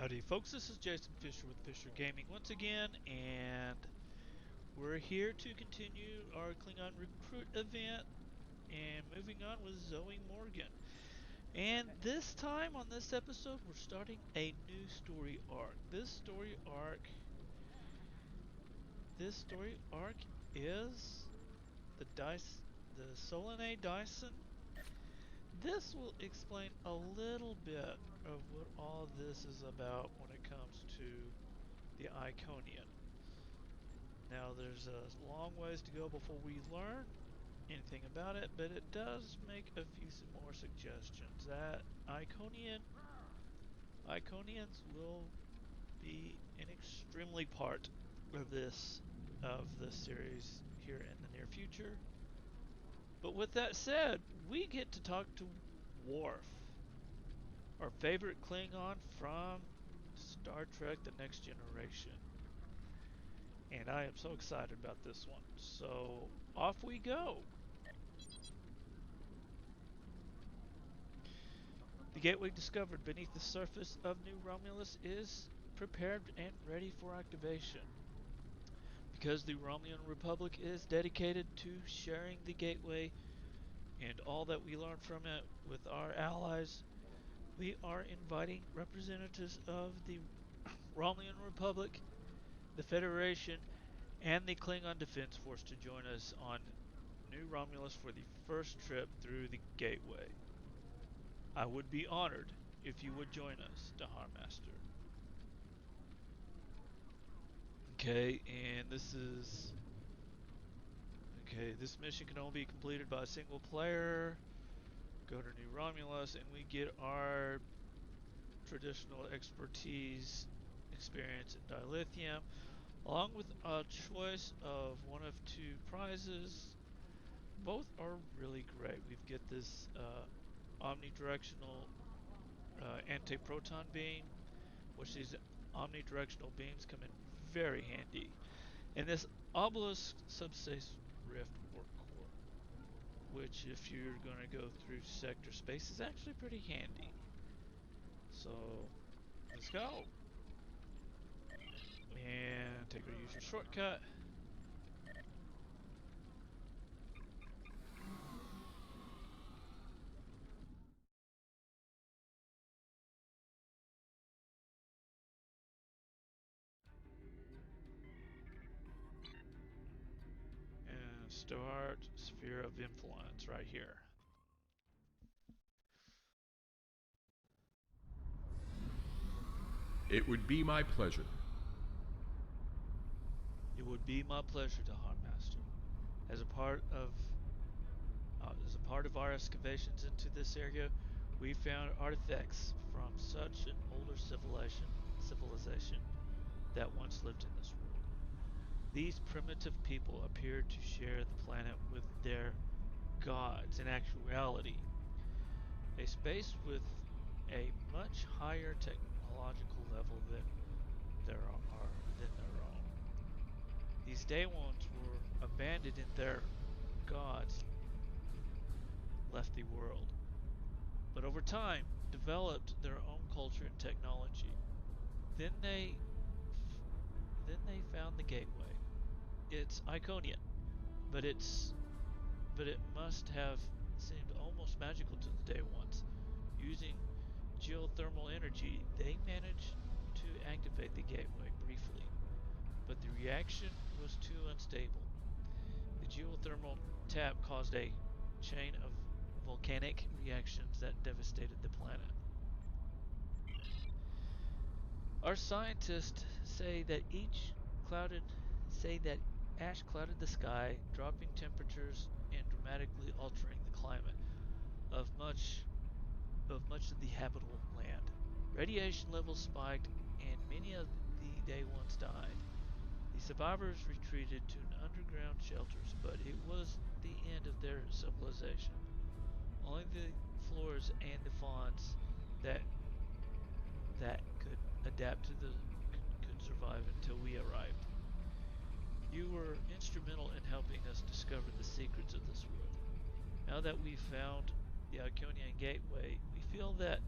Howdy folks, this is Jason Fisher with Fisher Gaming once again, and we're here to continue our Klingon Recruit event and moving on with Zoe Morgan. And this time on this episode, we're starting a new story arc. This story arc is the Solanae Dyson. This will explain a little bit of what all this is about when it comes to the Iconian. Now, there's a long ways to go before we learn anything about it, but it does make a few more suggestions that Iconians will be an extremely part of this series here in the near future. But with that said, we get to talk to Worf, our favorite Klingon from Star Trek The Next Generation. And I am so excited about this one. So, off we go. The gateway discovered beneath the surface of New Romulus is prepared and ready for activation. Because the Romulan Republic is dedicated to sharing the gateway and all that we learn from it with our allies, we are inviting representatives of the Romulan Republic, the Federation, and the Klingon Defense Force to join us on New Romulus for the first trip through the gateway. I would be honored if you would join us, Dahar Master. Okay, and this mission can only be completed by a single player. Go to New Romulus and we get our traditional expertise experience in dilithium, along with a choice of one of two prizes. Both are really great. We get this omnidirectional anti-proton beam, which these omnidirectional beams come in very handy. And this obelisk subspace rift or core, which if you're going to go through sector space is actually pretty handy. So let's go. And take our usual shortcut. And start sphere of influence right here. It would be my pleasure. It would be my pleasure to harm master. As a part of our excavations into this area, we found artifacts from such an older civilization that once lived in this world. These primitive people appeared to share the planet with their gods in actuality, a space with a much higher technological level than their own. These day ones were abandoned and their gods left the world, but over time developed their own culture and technology. Then they then they found the gateway. It's Iconian, but it must have seemed almost magical to the day ones. Using geothermal energy, they managed to activate the gateway briefly, but the reaction was too unstable. The geothermal tap caused a chain of volcanic reactions that devastated the planet. Our scientists clouded say that ash clouded the sky, dropping temperatures and dramatically altering the climate of much of the habitable land. Radiation levels spiked and many of the day ones died. The survivors retreated to underground shelters, but it was the end of their civilization. Only the floras and the fawns that could adapt to the could survive until we arrived. You were instrumental in helping us discover the secrets of this world. Now that we've found the Iconian Gateway, we feel that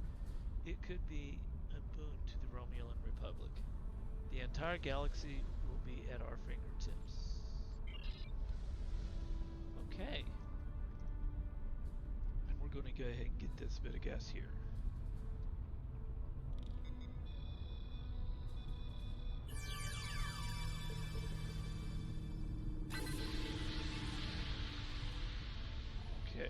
it could be a boon to the Romulan Republic. The entire galaxy will be at our fingertips. Okay. And we're going to go ahead and get this bit of gas here. Okay.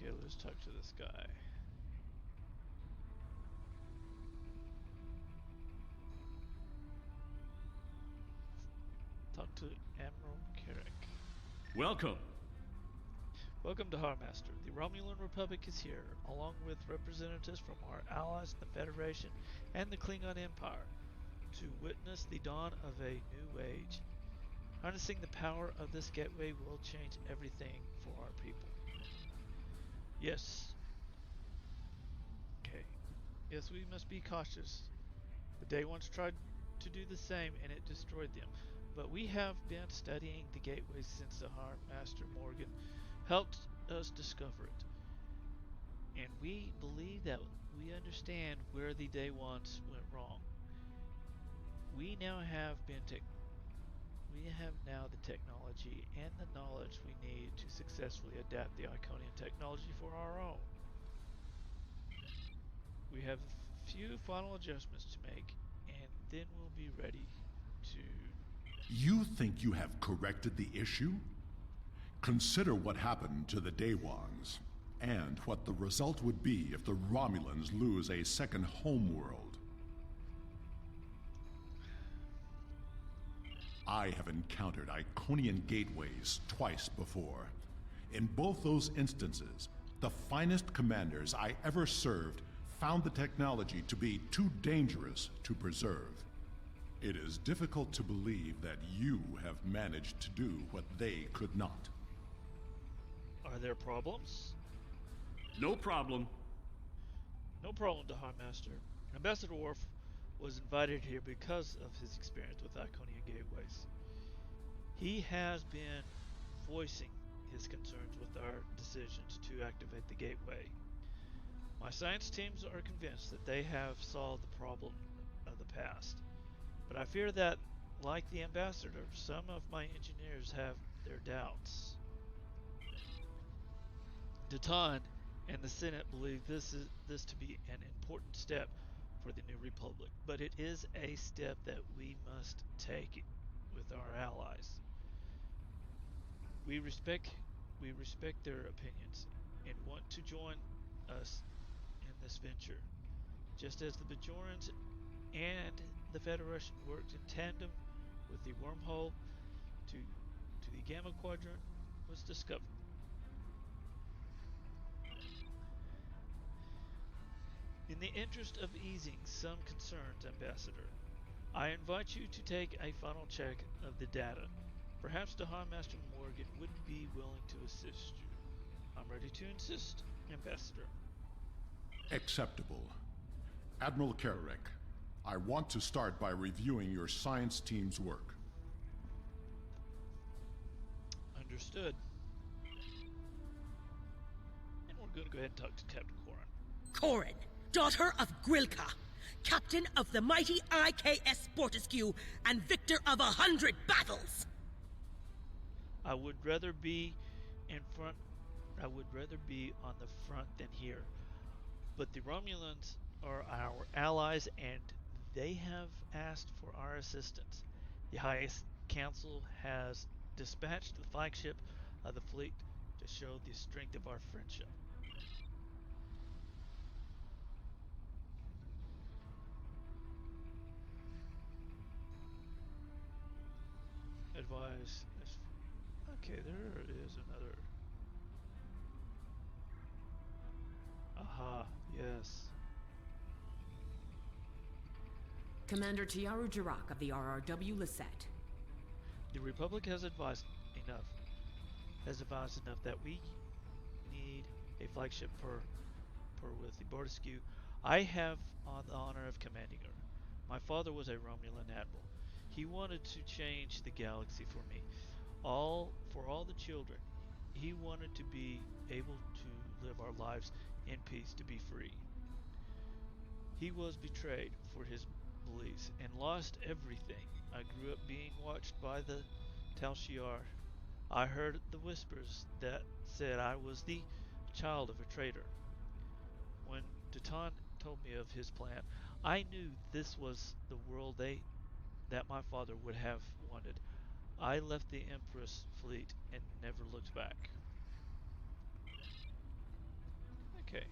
Okay, let's talk to this guy. Talk to Admiral Carrick. Welcome. Welcome to Harmaster. The Romulan Republic is here, along with representatives from our allies, the Federation, and the Klingon Empire, to witness the dawn of a new age. Harnessing the power of this gateway will change everything for our people. Yes. Okay. Yes, we must be cautious. The Day Ones tried to do the same and it destroyed them. But we have been studying the gateway since the Master Morgan helped us discover it. And we believe that we understand where the Day Ones went wrong. We now have now the technology and the knowledge we need to successfully adapt the Iconian technology for our own. We have a few final adjustments to make, and then we'll be ready to... You think you have corrected the issue? Consider what happened to the Daewons, and what the result would be if the Romulans lose a second homeworld. I have encountered Iconian gateways twice before. In both those instances, the finest commanders I ever served found the technology to be too dangerous to preserve. It is difficult to believe that you have managed to do what they could not. Are there problems? No problem. No problem, Master. Ambassador Worf was invited here because of his experience with Iconian gateways. He has been voicing his concerns with our decisions to activate the gateway. My science teams are convinced that they have solved the problem of the past. But I fear that, like the ambassador, some of my engineers have their doubts. Datan and the Senate believe this to be an important step for the New Republic, but it is a step that we must take with our allies. We respect their opinions and want to join us in this venture, just as the Bajorans and the Federation worked in tandem with the wormhole to the Gamma Quadrant was discovered. In the interest of easing some concerns, Ambassador, I invite you to take a final check of the data. Perhaps Dahan Master Morgan would be willing to assist you. I'm ready to insist, Ambassador. Acceptable. Admiral Carrick, I want to start by reviewing your science team's work. Understood. And we're going to go ahead and talk to Captain Corrin. Corrin, daughter of Grilka, captain of the mighty IKS Fortescue, and victor of 100 battles. I would rather be on the front than here. But the Romulans are our allies and they have asked for our assistance. The highest council has dispatched the flagship of the fleet to show the strength of our friendship. Advise. Okay, there is another. Aha, yes. Commander Tiaru Jarak of the RRW Lisette. The Republic has advised enough that we need a flagship per with the Fortescue. I have on the honor of commanding her. My father was a Romulan admiral. He wanted to change the galaxy for me, all the children. He wanted to be able to live our lives in peace, to be free. He was betrayed for his beliefs and lost everything. I grew up being watched by the Tal Shiar. I heard the whispers that said I was the child of a traitor. When Dutan told me of his plan, I knew this was the world that my father would have wanted. I left the Empress fleet and never looked back. Okay.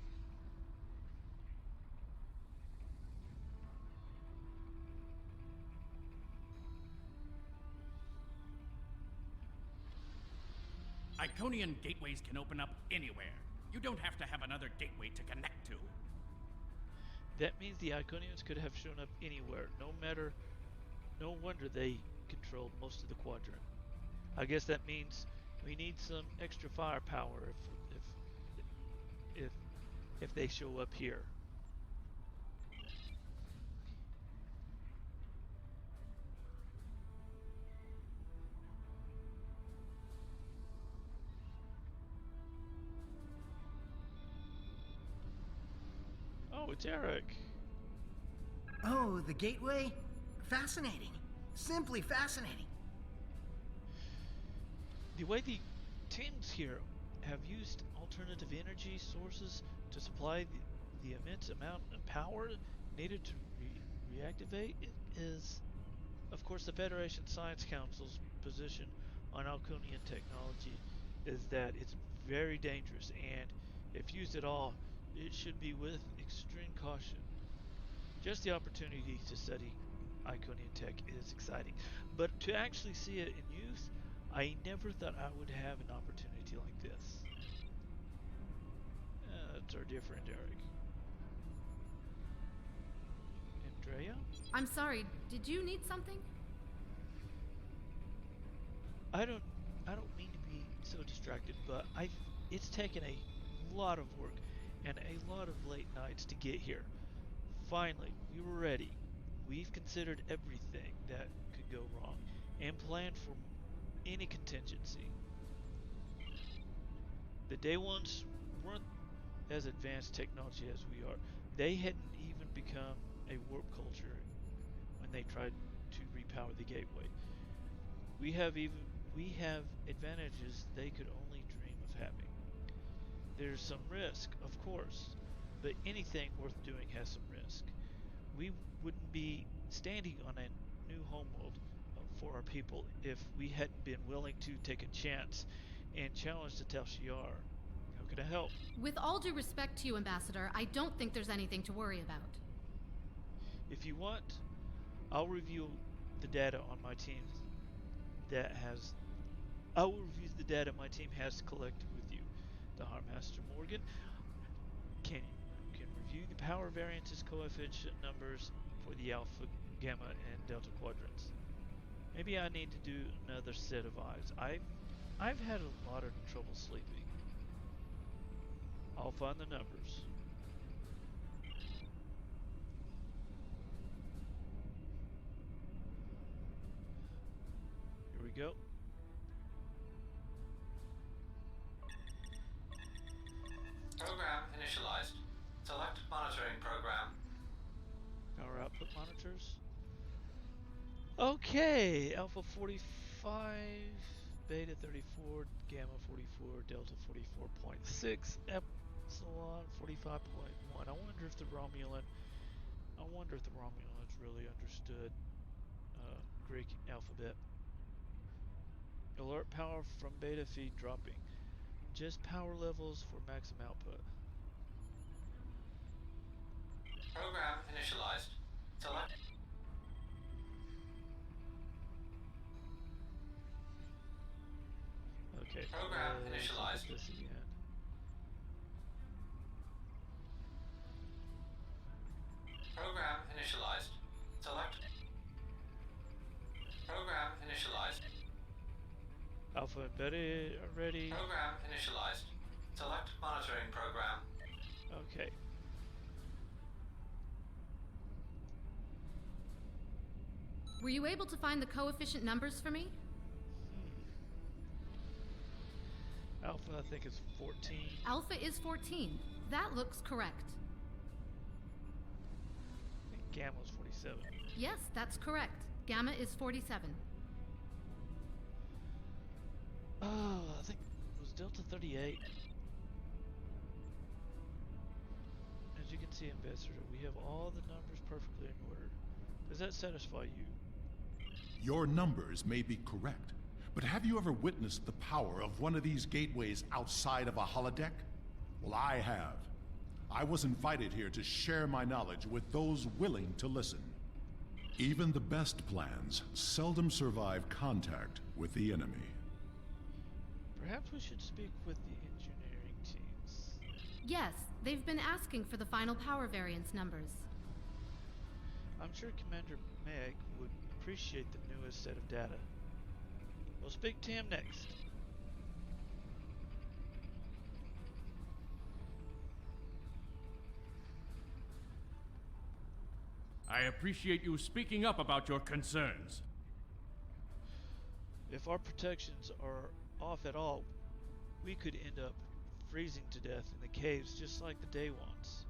Iconian gateways can open up anywhere. You don't have to have another gateway to connect to. That means the Iconians could have shown up anywhere, no wonder they controlled most of the quadrant. I guess that means we need some extra firepower if if they show up here. Oh, it's Eric. Oh, the gateway? Fascinating. Simply fascinating. The way the teams here have used alternative energy sources to supply the immense amount of power needed to reactivate it is, of course, the Federation Science Council's position on Alconian technology is that it's very dangerous, and if used at all, it should be with extreme caution. Just the opportunity to study Iconian tech is exciting, but to actually see it in use, I never thought I would have an opportunity like this. That's our dear friend Eric. Andrea? I'm sorry, did you need something? I don't mean to be so distracted, but it's taken a lot of work and a lot of late nights to get here. Finally, we were ready. We've considered everything that could go wrong and planned for any contingency. The Day Ones weren't as advanced technology as we are. They hadn't even become a warp culture when they tried to repower the gateway. We have advantages they could only dream of having. There's some risk, of course, but anything worth doing has some risk. We wouldn't be standing on a new homeworld for our people if we hadn't been willing to take a chance and challenge the Tal Shiar. How can I help? With all due respect to you, Ambassador, I don't think there's anything to worry about. If you want, I'll review the data on my team I will review the data my team has collected with you. The Harmaster Morgan can review the power variances coefficient numbers for the alpha, gamma, and delta quadrants. Maybe I need to do another set of eyes. I've had a lot of trouble sleeping. I'll find the numbers. Here we go. Program initialized. Select monitoring program. Power output monitors. Okay, Alpha 45, Beta 34, Gamma 44, Delta 44.6, Epsilon 45.1. I wonder if the Romulans really understood Greek alphabet. Alert power from Beta feed dropping. Just power levels for maximum output. Program initialized. Select. Okay. Program initialized. This again. Program initialized. Select. Program initialized. Alpha and Beta are ready. Program initialized. Select monitoring program. Okay. Were you able to find the coefficient numbers for me? Alpha, I think, is 14. Alpha is 14. That looks correct. And Gamma is 47. Yes, that's correct. Gamma is 47. Oh, I think it was Delta 38. As you can see, Ambassador, we have all the numbers perfectly in order. Does that satisfy you? Your numbers may be correct, but have you ever witnessed the power of one of these gateways outside of a holodeck? Well, I have. I was invited here to share my knowledge with those willing to listen. Even the best plans seldom survive contact with the enemy. Perhaps we should speak with the engineering teams. Yes, they've been asking for the final power variance numbers. I'm sure Commander Meg would appreciate the newest set of data. We'll speak to him next. I appreciate you speaking up about your concerns. If our protections are off at all, we could end up freezing to death in the caves just like the day ones.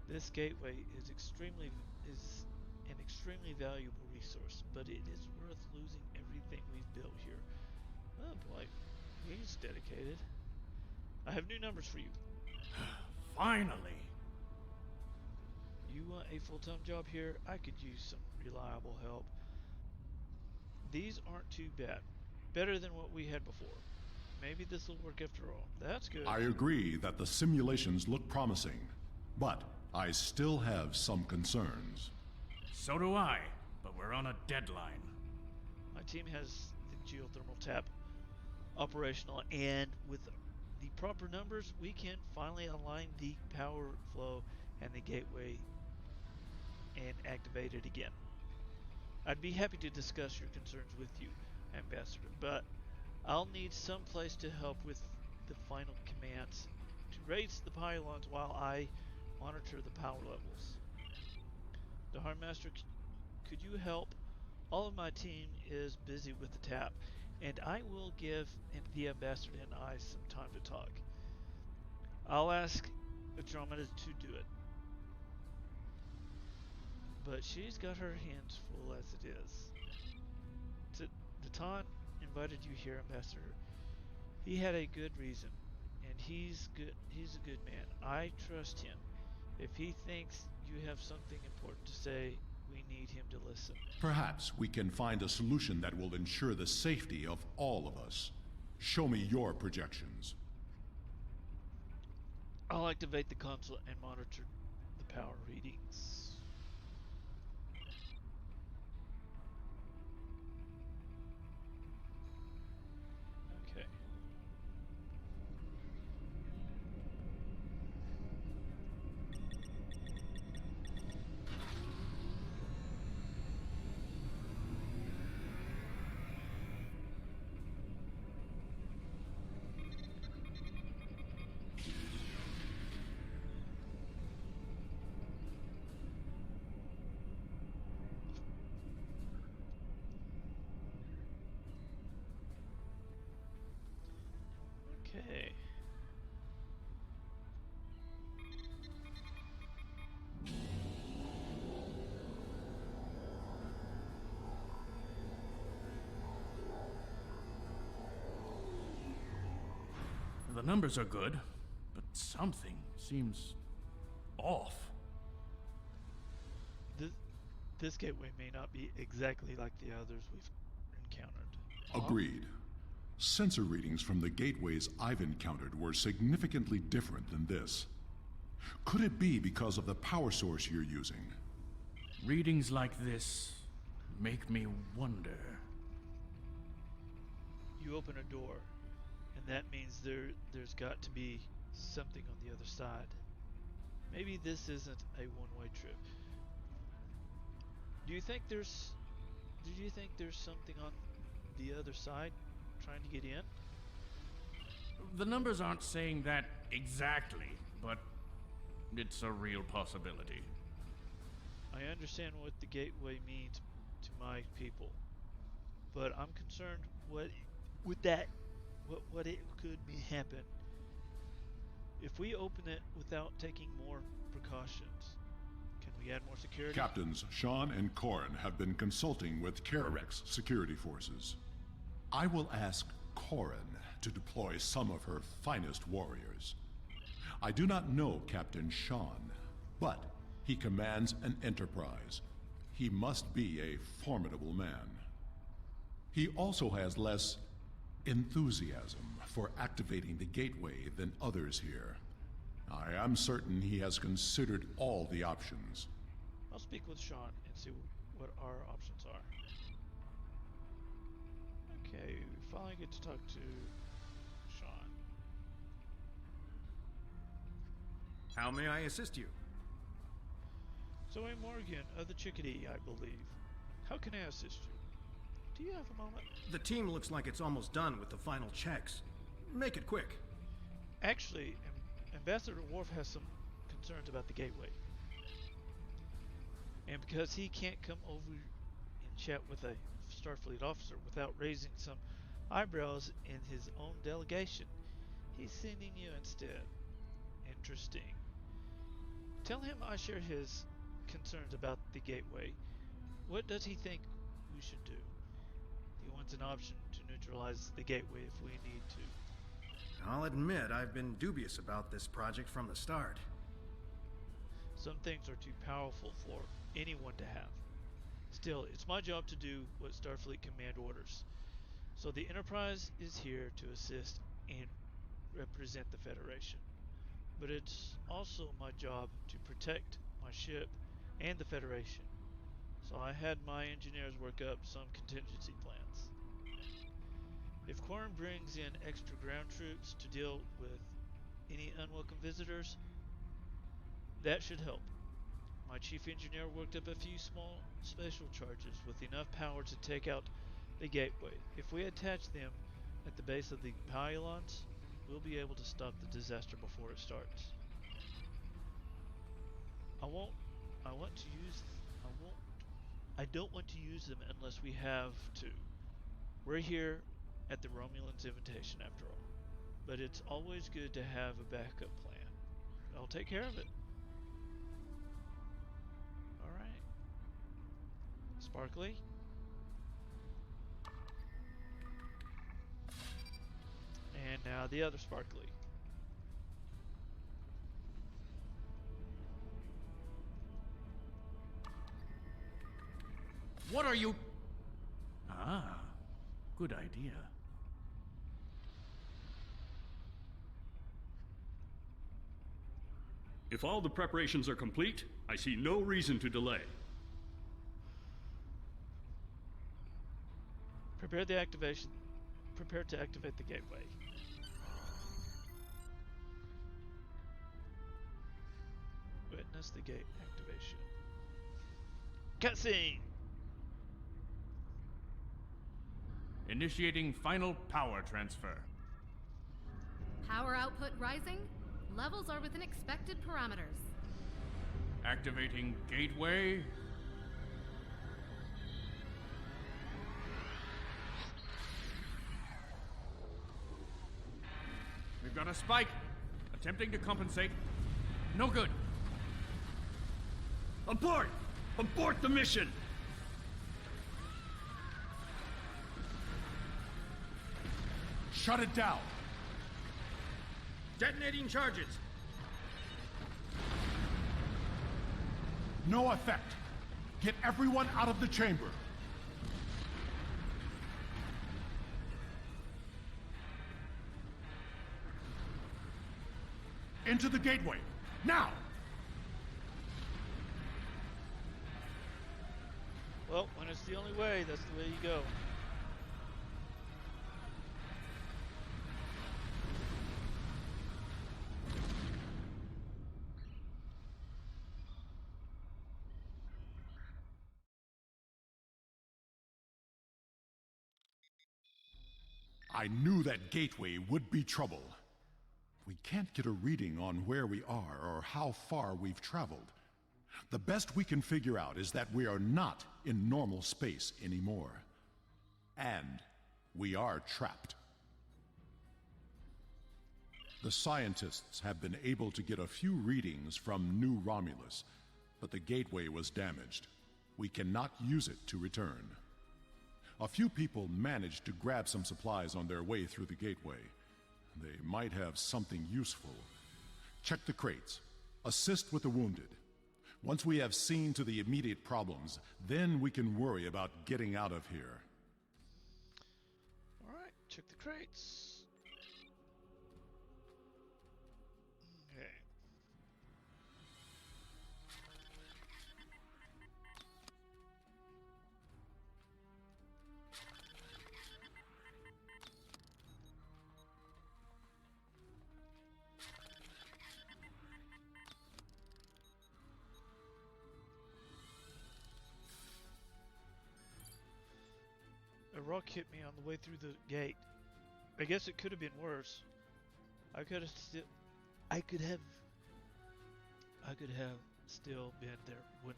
This gateway is an extremely valuable resource, but it is worth losing everything we've built here. Oh boy, he's dedicated. I have new numbers for you. Finally! You want a full-time job here? I could use some reliable help. These aren't too bad. Better than what we had before. Maybe this will work after all. That's good. I agree that the simulations look promising, but I still have some concerns. So do I, but we're on a deadline. My team has the geothermal tap operational, and with the proper numbers, we can finally align the power flow and the gateway and activate it again. I'd be happy to discuss your concerns with you, Ambassador, but I'll need some place to help with the final commands to raise the pylons while I monitor the power levels. The Master, could you help? All of my team is busy with the tap, and I will give the Ambassador and I some time to talk. I'll ask Andromeda to do it. But she's got her hands full as it is. Datan invited you here, Ambassador. He had a good reason, and he's good. He's a good man. I trust him. If he thinks you have something important to say, we need him to listen. Perhaps we can find a solution that will ensure the safety of all of us. Show me your projections. I'll activate the console and monitor the power readings. Okay. Okay. The numbers are good, but something seems off. This gateway may not be exactly like the others we've encountered. Agreed. Sensor readings from the gateways I've encountered were significantly different than this. Could it be because of the power source you're using? Readings like this make me wonder. You open a door, and that means there's got to be something on the other side. Maybe this isn't a one-way trip. Do you think there's something on the other side trying to get in? The numbers aren't saying that exactly, but it's a real possibility. I understand what the gateway means to my people. But I'm concerned what would that what it could be happen if we open it without taking more precautions. Can we add more security? Captains Sean and Corin have been consulting with Kararek's security forces. I will ask Corin to deploy some of her finest warriors. I do not know Captain Sean, but he commands an enterprise. He must be a formidable man. He also has less enthusiasm for activating the gateway than others here. I am certain he has considered all the options. I'll speak with Sean and see what our options are. Okay, we finally get to talk to Sean. How may I assist you? Zoe Morgan of the Chickadee, I believe. How can I assist you? Do you have a moment? The team looks like it's almost done with the final checks. Make it quick. Actually, Ambassador Worf has some concerns about the gateway. And because he can't come over and chat with a Starfleet officer without raising some eyebrows in his own delegation, he's sending you instead. Interesting. Tell him I share his concerns about the gateway. What does he think we should do? He wants an option to neutralize the gateway if we need to. I'll admit I've been dubious about this project from the start. Some things are too powerful for anyone to have. Still, it's my job to do what Starfleet Command orders. So the Enterprise is here to assist and represent the Federation. But it's also my job to protect my ship and the Federation. So I had my engineers work up some contingency plans. If Quarren brings in extra ground troops to deal with any unwelcome visitors, that should help. My chief engineer worked up a few small special charges with enough power to take out the gateway. If we attach them at the base of the pylons, we'll be able to stop the disaster before it starts. I don't want to use them unless we have to. We're here at the Romulans' invitation after all. But it's always good to have a backup plan. I'll take care of it. Alright. Sparkly. And now the other Sparkly. What are you... Ah, good idea. If all the preparations are complete, I see no reason to delay. Prepare to activate the gateway. Witness the gate activation. Cutscene! Initiating final power transfer. Power output rising. Levels are within expected parameters. Activating gateway. We've got a spike. Attempting to compensate. No good. Abort! Abort the mission! Shut it down! Detonating charges. No effect. Get everyone out of the chamber. Into the gateway. Now! Well, when it's the only way, that's the way you go. I knew that gateway would be trouble. We can't get a reading on where we are or how far we've traveled. The best we can figure out is that we are not in normal space anymore. And we are trapped. The scientists have been able to get a few readings from New Romulus, but the gateway was damaged. We cannot use it to return. A few people managed to grab some supplies on their way through the gateway. They might have something useful. Check the crates. Assist with the wounded. Once we have seen to the immediate problems, then we can worry about getting out of here. Alright, check the crates. Okay. A rock hit me on the way through the gate. I guess it could have been worse. I could have still been there when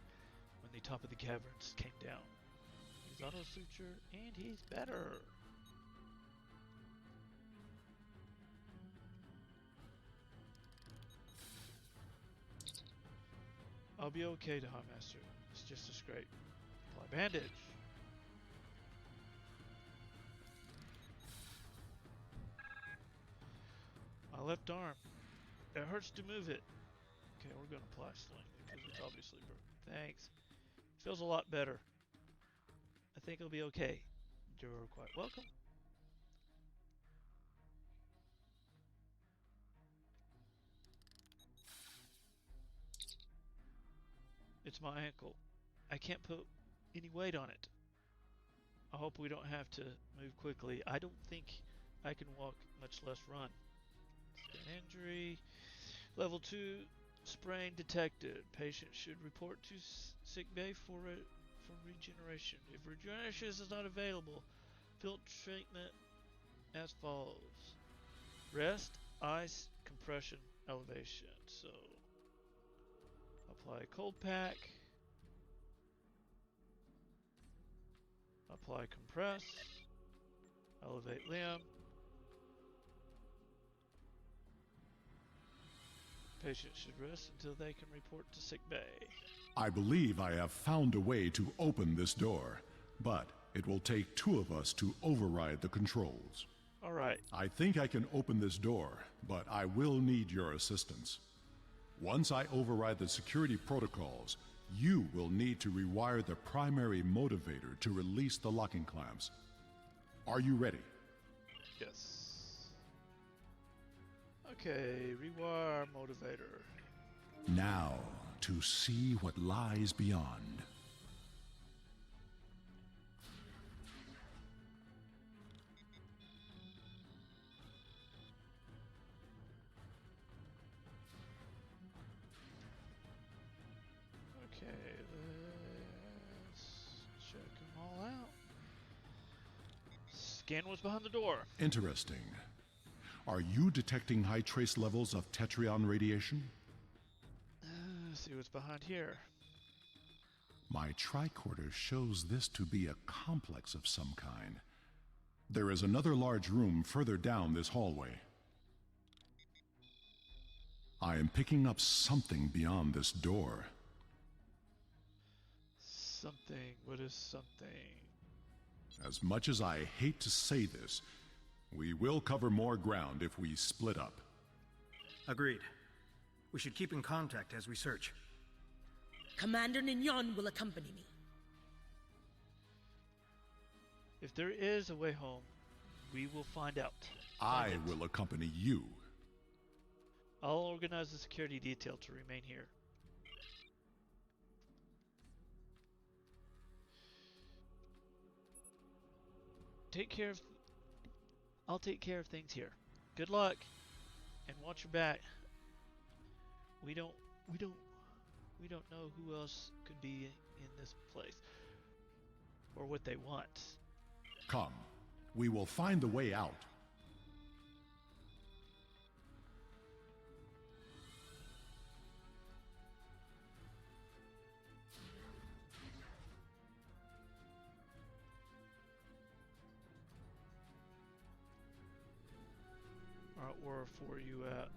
the top of the caverns came down. He's auto suture and he's better. I'll be okay, High Master. It's just a scrape. Apply bandage. My left arm. It hurts to move it. Okay, we're gonna apply sling because it's obviously broken. Thanks. Feels a lot better. I think I'll be okay. You're quite welcome. It's my ankle. I can't put any weight on it. I hope we don't have to move quickly. I don't think I can walk, much less run. Skin injury. Level 2 sprain detected. Patient should report to sick bay for regeneration. If regeneration is not available, field treatment as follows. Rest, ice, compression, elevation. So apply cold pack. Apply compress. Elevate limb. Patient should rest until they can report to sick bay. I believe I have found a way to open this door, but it will take two of us to override the controls. All right. I think I can open this door, but I will need your assistance. Once I override the security protocols, you will need to rewire the primary motivator to release the locking clamps. Are you ready? Yes. Okay, rewire motivator. Now, to see what lies beyond. Okay, let's check them all out. Scan what's behind the door. Interesting. Are you detecting high trace levels of Tetrion radiation? Let's see what's behind here. My tricorder shows this to be a complex of some kind. There is another large room further down this hallway. I am picking up something beyond this door. Something. What is something? As much as I hate to say this, we will cover more ground if we split up. Agreed. We should keep in contact as we search. Commander Nignon will accompany me. If there is a way home, we will find out. I will accompany you. I'll organize the security detail to remain here. I'll take care of things here. Good luck, and watch your back. We don't know who else could be in this place, or what they want. Come, we will find the way out. Alright, where for you at?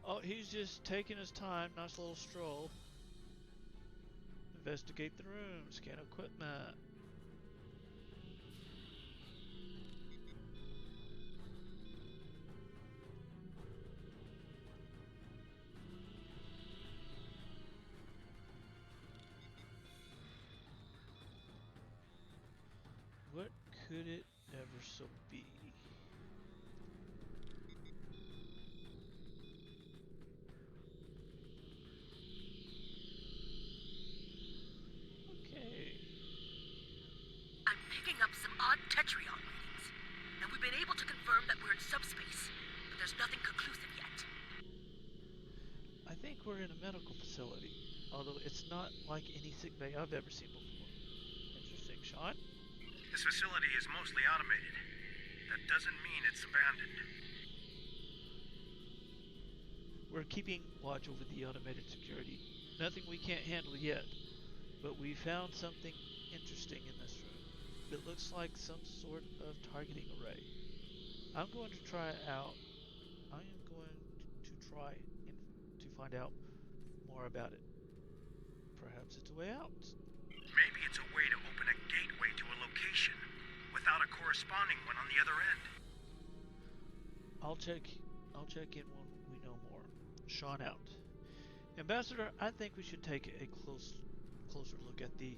Oh, he's just taking his time. Nice little stroll. Investigate the room. Scan equipment. What could it ever so be? Okay. I'm picking up some odd Tetrion readings, and we've been able to confirm that we're in subspace, but there's nothing conclusive yet. I think we're in a medical facility, although it's not like any sick bay I've ever seen before. Interesting, Sean? This facility is mostly automated. That doesn't mean it's abandoned. We're keeping watch over the automated security. Nothing we can't handle yet, but we found something interesting in this room. It looks like some sort of targeting array. I'm going to try it out. I am going to try to find out more about it. Perhaps it's a way out. Maybe it's a way to open a gateway to a location without a corresponding one on the other end. I'll check in when we know more. Sean out. Ambassador, I think we should take a closer look at the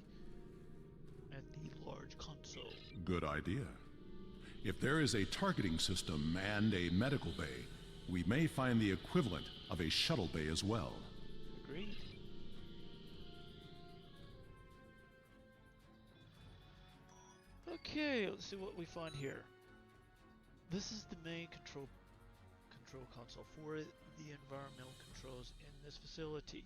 large console. Good idea. If there is a targeting system and a medical bay, we may find the equivalent of a shuttle bay as well. Agreed. Okay, let's see what we find here. This is the main control console for the environmental controls in this facility.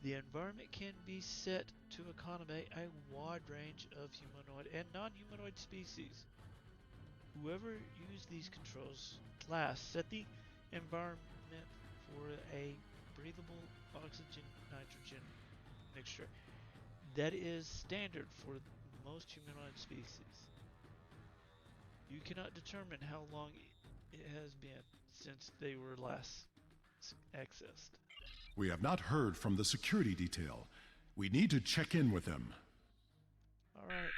The environment can be set to accommodate a wide range of humanoid and non-humanoid species. Whoever used these controls last set the environment for a breathable oxygen-nitrogen mixture that is standard for most humanoid species. You cannot determine how long it has been since they were last accessed. We have not heard from the security detail. We need to check in with them. Alright.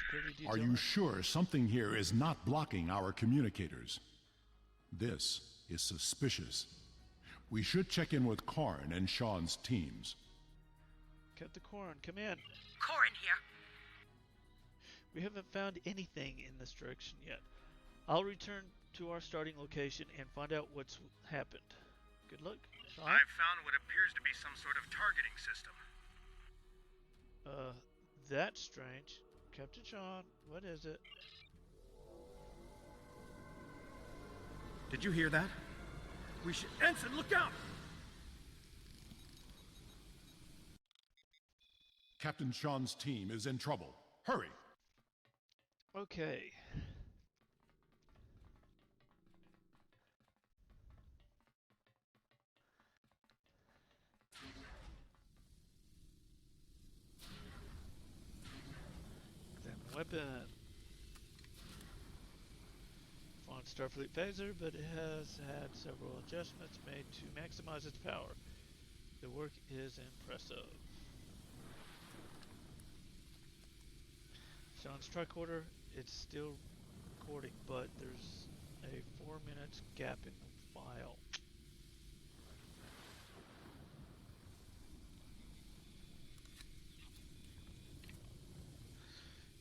Security detail. Are you sure something here is not blocking our communicators? This is suspicious. We should check in with Karn and Sean's teams. Captain Corn, come in. Corin here. We haven't found anything in this direction yet. I'll return to our starting location and find out what's happened. Good luck, Sean. I've found what appears to be some sort of targeting system. That's strange. Captain Sean, what is it? Did you hear that? We should... Ensign, look out! Captain Sean's team is in trouble. Hurry! Okay. Examine weapon. On Starfleet phaser, but it has had several adjustments made to maximize its power. The work is impressive. Sean's tricorder, it's still recording, but there's a 4 minutes gap in the file.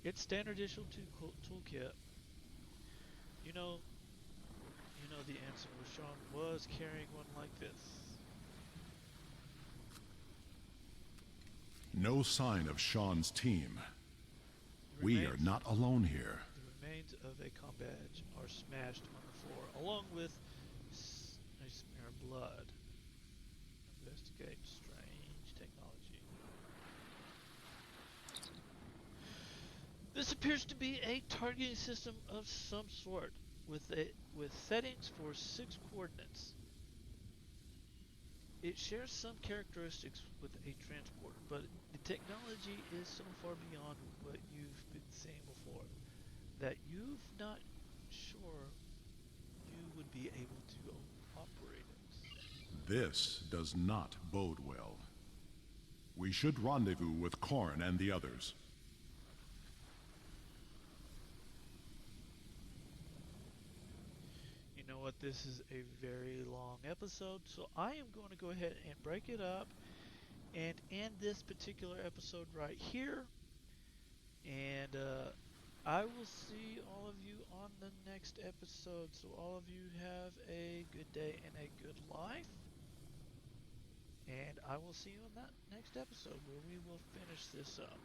It's standard issue 2 toolkit. You know the answer was Sean was carrying one like this. No sign of Sean's team. We are not alone here. The remains of a comm badge are smashed on the floor, along with a smear of blood. Investigate strange technology. This appears to be a targeting system of some sort, with settings for 6 coordinates. It shares some characteristics with a transporter, but the technology is so far beyond what you've been seeing before. that you've not sure you would be able to operate it. This does not bode well. We should rendezvous with Korn and the others. You know what? This is a very long episode, so I am going to go ahead and break it up and end this particular episode right here. And I will see all of you on the next episode. So all of you have a good day and a good life. And I will see you in that next episode where we will finish this up.